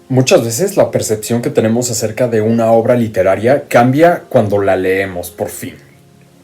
Muchas veces la percepción que tenemos acerca de una obra literaria cambia cuando la leemos, por fin.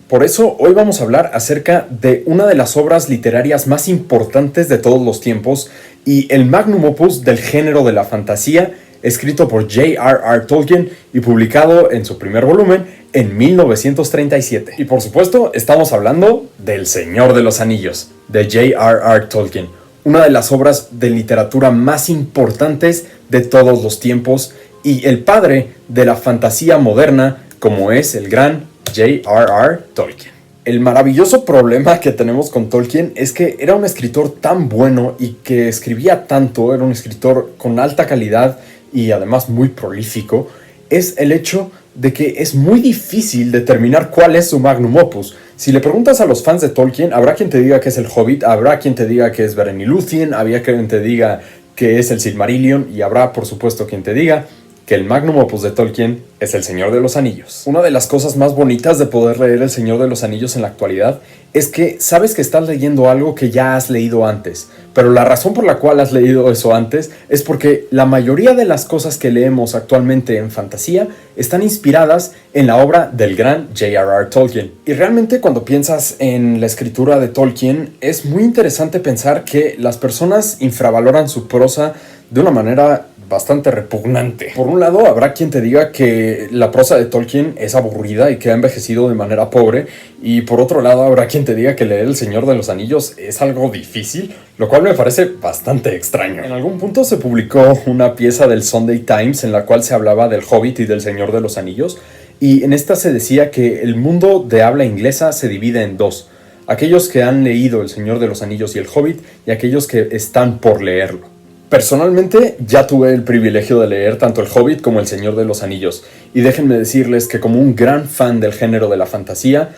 Por eso hoy vamos a hablar acerca de una de las obras literarias más importantes de todos los tiempos y el magnum opus del género de la fantasía, escrito por J.R.R. Tolkien y publicado en su primer volumen en 1937. Y por supuesto, estamos hablando del Señor de los Anillos, de J.R.R. Tolkien, una de las obras de literatura más importantes de todos los tiempos y el padre de la fantasía moderna, como es el gran J.R.R. Tolkien. El maravilloso problema que tenemos con Tolkien es que era un escritor tan bueno y que escribía tanto, era un escritor con alta calidad y además muy prolífico, es el hecho de que es muy difícil determinar cuál es su magnum opus. Si le preguntas a los fans de Tolkien, habrá quien te diga que es el Hobbit, habrá quien te diga que es Beren y Lúthien, habrá quien te diga que es el Silmarillion y habrá por supuesto quien te diga que el magnum opus de Tolkien es El Señor de los Anillos. Una de las cosas más bonitas de poder leer El Señor de los Anillos en la actualidad es que sabes que estás leyendo algo que ya has leído antes, pero la razón por la cual has leído eso antes es porque la mayoría de las cosas que leemos actualmente en fantasía están inspiradas en la obra del gran J.R.R. Tolkien. Y realmente cuando piensas en la escritura de Tolkien es muy interesante pensar que las personas infravaloran su prosa de una manera bastante repugnante. Por un lado, habrá quien te diga que la prosa de Tolkien es aburrida y que ha envejecido de manera pobre, y por otro lado, habrá quien te diga que leer El Señor de los Anillos es algo difícil, lo cual me parece bastante extraño. En algún punto se publicó una pieza del Sunday Times en la cual se hablaba del Hobbit y del Señor de los Anillos, y en esta se decía que el mundo de habla inglesa se divide en dos: aquellos que han leído El Señor de los Anillos y el Hobbit, y aquellos que están por leerlo. Personalmente ya tuve el privilegio de leer tanto El Hobbit como El Señor de los Anillos, y déjenme decirles que como un gran fan del género de la fantasía,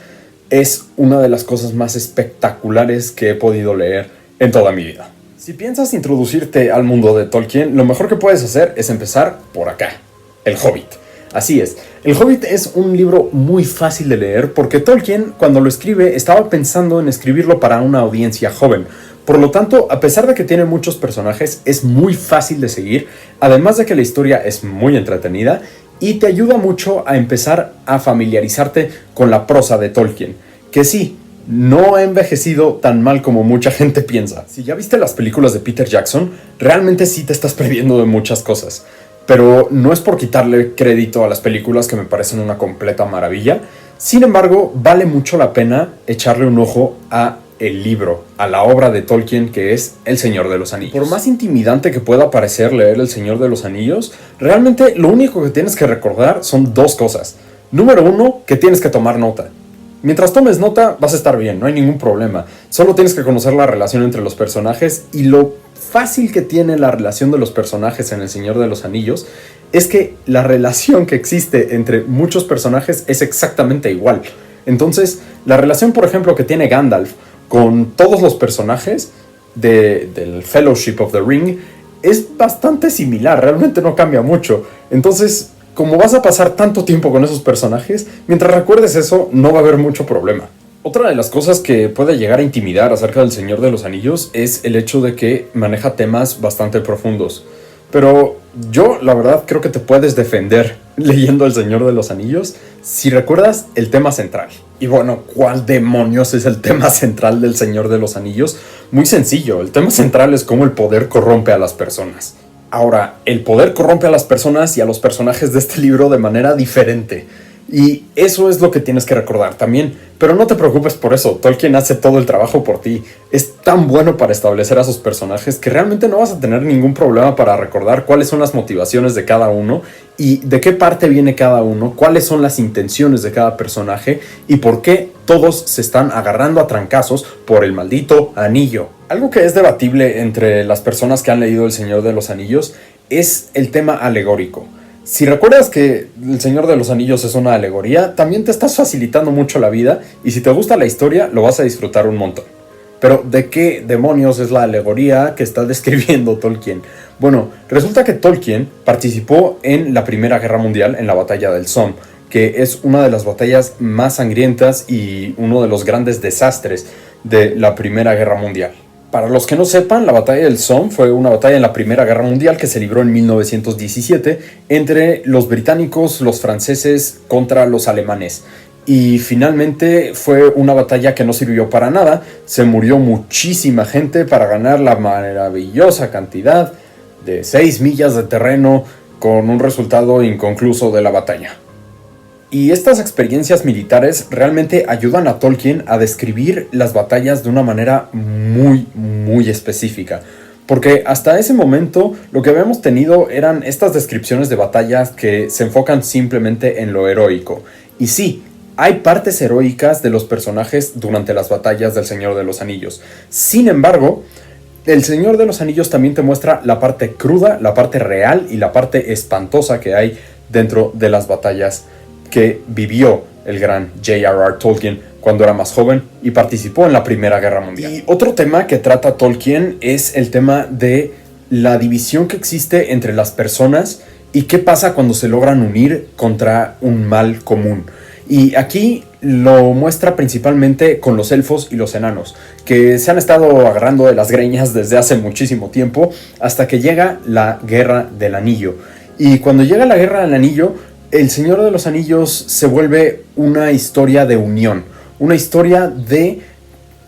es una de las cosas más espectaculares que he podido leer en toda mi vida. Si piensas introducirte al mundo de Tolkien, lo mejor que puedes hacer es empezar por acá, El Hobbit. Así es, El Hobbit es un libro muy fácil de leer porque Tolkien, cuando lo escribe, estaba pensando en escribirlo para una audiencia joven. Por lo tanto, a pesar de que tiene muchos personajes, es muy fácil de seguir, además de que la historia es muy entretenida y te ayuda mucho a empezar a familiarizarte con la prosa de Tolkien, que sí, no ha envejecido tan mal como mucha gente piensa. Si ya viste las películas de Peter Jackson, realmente sí te estás perdiendo de muchas cosas, pero no es por quitarle crédito a las películas, que me parecen una completa maravilla. Sin embargo, vale mucho la pena echarle un ojo a el libro, a la obra de Tolkien, que es El Señor de los Anillos. Por más intimidante que pueda parecer leer El Señor de los Anillos, realmente lo único que tienes que recordar son dos cosas. Número uno, que tienes que tomar nota. Mientras tomes nota, vas a estar bien, no hay ningún problema. Solo tienes que conocer la relación entre los personajes, y lo fácil que tiene la relación de los personajes en El Señor de los Anillos es que la relación que existe entre muchos personajes es exactamente igual. Entonces, la relación, por ejemplo, que tiene Gandalf con todos los personajes del Fellowship of the Ring es bastante similar, realmente no cambia mucho. Entonces, como vas a pasar tanto tiempo con esos personajes, mientras recuerdes eso, no va a haber mucho problema. Otra de las cosas que puede llegar a intimidar acerca del Señor de los Anillos es el hecho de que maneja temas bastante profundos. Pero yo, la verdad, creo que te puedes defender leyendo El Señor de los Anillos si recuerdas el tema central. Y bueno, ¿cuál demonios es el tema central del Señor de los Anillos? Muy sencillo, el tema central es cómo el poder corrompe a las personas. Ahora, el poder corrompe a las personas y a los personajes de este libro de manera diferente. Y eso es lo que tienes que recordar también. Pero no te preocupes por eso, Tolkien hace todo el trabajo por ti. Es tan bueno para establecer a sus personajes que realmente no vas a tener ningún problema para recordar cuáles son las motivaciones de cada uno y de qué parte viene cada uno, cuáles son las intenciones de cada personaje y por qué todos se están agarrando a trancazos por el maldito anillo. Algo que es debatible entre las personas que han leído El Señor de los Anillos es el tema alegórico. Si recuerdas que El Señor de los Anillos es una alegoría, también te estás facilitando mucho la vida, y si te gusta la historia, lo vas a disfrutar un montón. Pero, ¿de qué demonios es la alegoría que está describiendo Tolkien? Bueno, resulta que Tolkien participó en la Primera Guerra Mundial, en la Batalla del Somme, que es una de las batallas más sangrientas y uno de los grandes desastres de la Primera Guerra Mundial. Para los que no sepan, la batalla del Somme fue una batalla en la Primera Guerra Mundial que se libró en 1917 entre los británicos, los franceses contra los alemanes. Y finalmente fue una batalla que no sirvió para nada. Se murió muchísima gente para ganar la maravillosa cantidad de 6 millas de terreno con un resultado inconcluso de la batalla. Y estas experiencias militares realmente ayudan a Tolkien a describir las batallas de una manera muy específica. Porque hasta ese momento lo que habíamos tenido eran estas descripciones de batallas que se enfocan simplemente en lo heroico. Y sí, hay partes heroicas de los personajes durante las batallas del Señor de los Anillos. Sin embargo, el Señor de los Anillos también te muestra la parte cruda, la parte real y la parte espantosa que hay dentro de las batallas que vivió el gran J.R.R. Tolkien cuando era más joven y participó en la Primera Guerra Mundial. Y otro tema que trata Tolkien es el tema de la división que existe entre las personas y qué pasa cuando se logran unir contra un mal común. Y aquí lo muestra principalmente con los elfos y los enanos, que se han estado agarrando de las greñas desde hace muchísimo tiempo hasta que llega la Guerra del Anillo. Y cuando llega la Guerra del Anillo, El Señor de los Anillos se vuelve una historia de unión, una historia de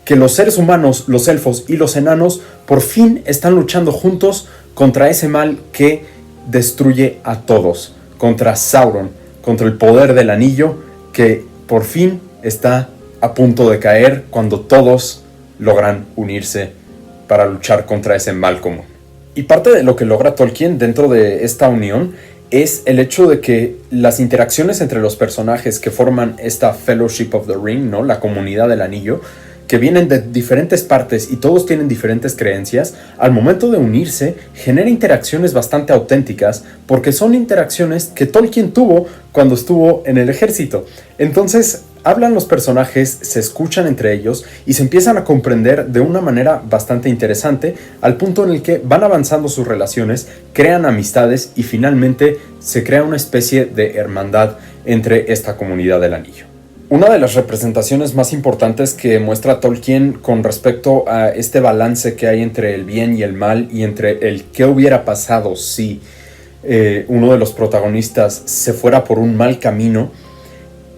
que los seres humanos, los elfos y los enanos por fin están luchando juntos contra ese mal que destruye a todos, contra Sauron, contra el poder del anillo que por fin está a punto de caer cuando todos logran unirse para luchar contra ese mal común. Y parte de lo que logra Tolkien dentro de esta unión es el hecho de que las interacciones entre los personajes que forman esta Fellowship of the Ring, ¿no? La comunidad del anillo, que vienen de diferentes partes y todos tienen diferentes creencias, al momento de unirse genera interacciones bastante auténticas porque son interacciones que Tolkien tuvo cuando estuvo en el ejército. Entonces hablan los personajes, se escuchan entre ellos y se empiezan a comprender de una manera bastante interesante al punto en el que van avanzando sus relaciones, crean amistades y finalmente se crea una especie de hermandad entre esta comunidad del anillo. Una de las representaciones más importantes que muestra Tolkien con respecto a este balance que hay entre el bien y el mal y entre el qué hubiera pasado si uno de los protagonistas se fuera por un mal camino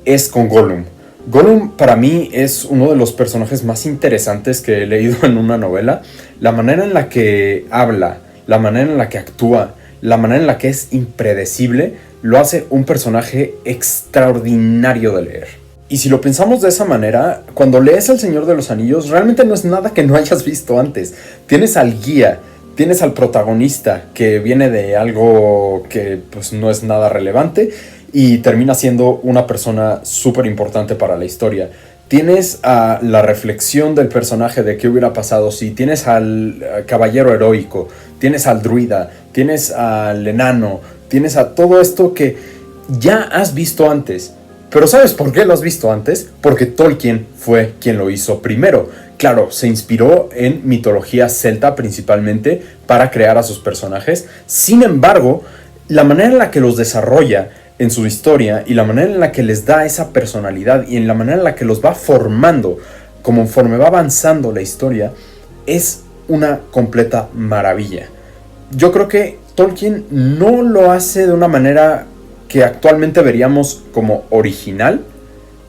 es con Gollum. Gollum para mí es uno de los personajes más interesantes que he leído en una novela. La manera en la que habla, la manera en la que actúa, la manera en la que es impredecible, lo hace un personaje extraordinario de leer. Y si lo pensamos de esa manera, cuando lees El Señor de los Anillos, realmente no es nada que no hayas visto antes. Tienes al guía, tienes al protagonista que viene de algo que pues no es nada relevante y termina siendo una persona súper importante para la historia. Tienes a la reflexión del personaje de qué hubiera pasado si, tienes al caballero heroico, tienes al druida, tienes al enano, tienes a todo esto que ya has visto antes. Pero ¿sabes por qué lo has visto antes? Porque Tolkien fue quien lo hizo primero. Claro, se inspiró en mitología celta principalmente para crear a sus personajes. Sin embargo, la manera en la que los desarrolla en su historia y la manera en la que les da esa personalidad y en la manera en la que los va formando conforme va avanzando la historia es una completa maravilla. Yo creo que Tolkien no lo hace de una manera que actualmente veríamos como original,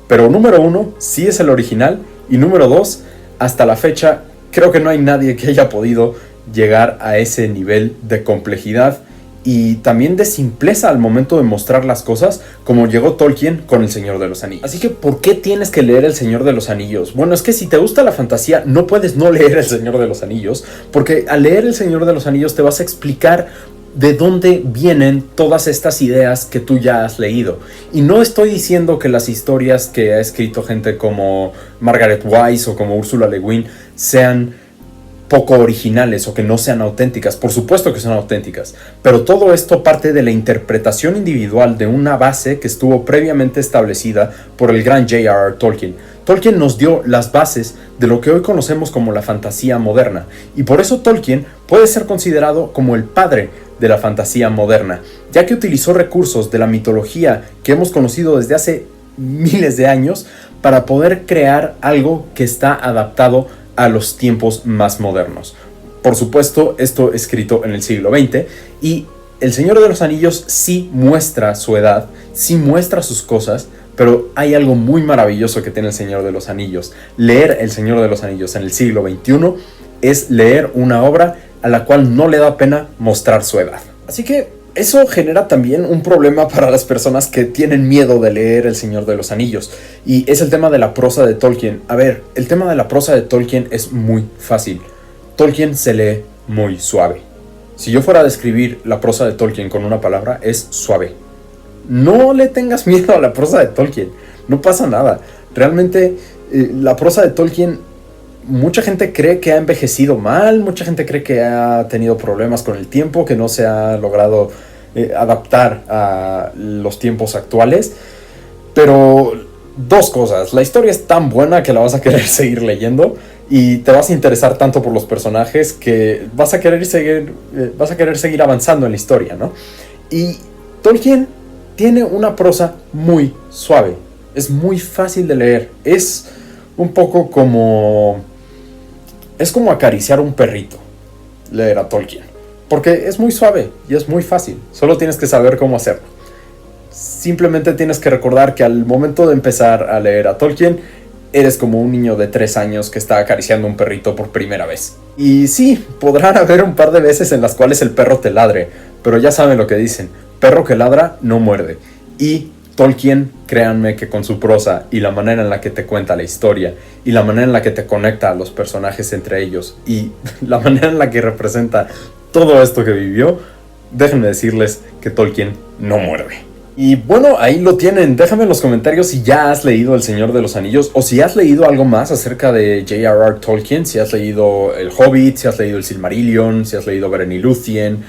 pero número uno, sí es el original, y número dos, hasta la fecha, creo que no hay nadie que haya podido llegar a ese nivel de complejidad y también de simpleza al momento de mostrar las cosas como llegó Tolkien con El Señor de los Anillos. Así que, ¿por qué tienes que leer El Señor de los Anillos? Bueno, es que si te gusta la fantasía, no puedes no leer El Señor de los Anillos, porque al leer El Señor de los Anillos te vas a explicar de dónde vienen todas estas ideas que tú ya has leído. Y no estoy diciendo que las historias que ha escrito gente como Margaret Wise o como Ursula Le Guin sean poco originales o que no sean auténticas. Por supuesto que son auténticas, pero todo esto parte de la interpretación individual de una base que estuvo previamente establecida por el gran J.R.R. Tolkien. Tolkien nos dio las bases de lo que hoy conocemos como la fantasía moderna, y por eso Tolkien puede ser considerado como el padre de la fantasía moderna, ya que utilizó recursos de la mitología que hemos conocido desde hace miles de años para poder crear algo que está adaptado a los tiempos más modernos. Por supuesto, esto escrito en el siglo XX, y El Señor de los Anillos sí muestra su edad, sí muestra sus cosas, pero hay algo muy maravilloso que tiene El Señor de los Anillos. Leer El Señor de los Anillos en el siglo XXI es leer una obra a la cual no le da pena mostrar su edad. Así que eso genera también un problema para las personas que tienen miedo de leer El Señor de los Anillos, y es el tema de la prosa de Tolkien. A ver, el tema de la prosa de Tolkien es muy fácil. Tolkien se lee muy suave. Si yo fuera a describir la prosa de Tolkien con una palabra, es suave. No le tengas miedo a la prosa de Tolkien, no pasa nada. Realmente la prosa de Tolkien, mucha gente cree que ha envejecido mal, mucha gente cree que ha tenido problemas con el tiempo, que no se ha logrado adaptar a los tiempos actuales. Pero dos cosas: la historia es tan buena que la vas a querer seguir leyendo, y te vas a interesar tanto por los personajes que vas a querer seguir avanzando en la historia, ¿no? Y Tolkien tiene una prosa muy suave, es muy fácil de leer, es un poco como... es como acariciar un perrito, leer a Tolkien, porque es muy suave y es muy fácil, solo tienes que saber cómo hacerlo. Simplemente tienes que recordar que al momento de empezar a leer a Tolkien, eres como un niño de 3 años que está acariciando un perrito por primera vez. Y sí, podrán haber un par de veces en las cuales el perro te ladre, pero ya saben lo que dicen: perro que ladra no muerde. Y Tolkien, créanme que con su prosa y la manera en la que te cuenta la historia, y la manera en la que te conecta a los personajes entre ellos, y la manera en la que representa todo esto que vivió, déjenme decirles que Tolkien no muerde. Y bueno, ahí lo tienen. Déjame en los comentarios si ya has leído El Señor de los Anillos, o si has leído algo más acerca de J.R.R. Tolkien. Si has leído El Hobbit, si has leído El Silmarillion, si has leído Beren y Lúthien,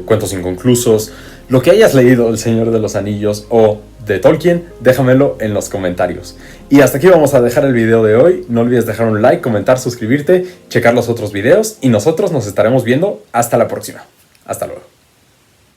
Cuentos Inconclusos, lo que hayas leído del Señor de los Anillos o de Tolkien, déjamelo en los comentarios. Y hasta aquí vamos a dejar el video de hoy. No olvides dejar un like, comentar, suscribirte, checar los otros videos, y nosotros nos estaremos viendo hasta la próxima. Hasta luego.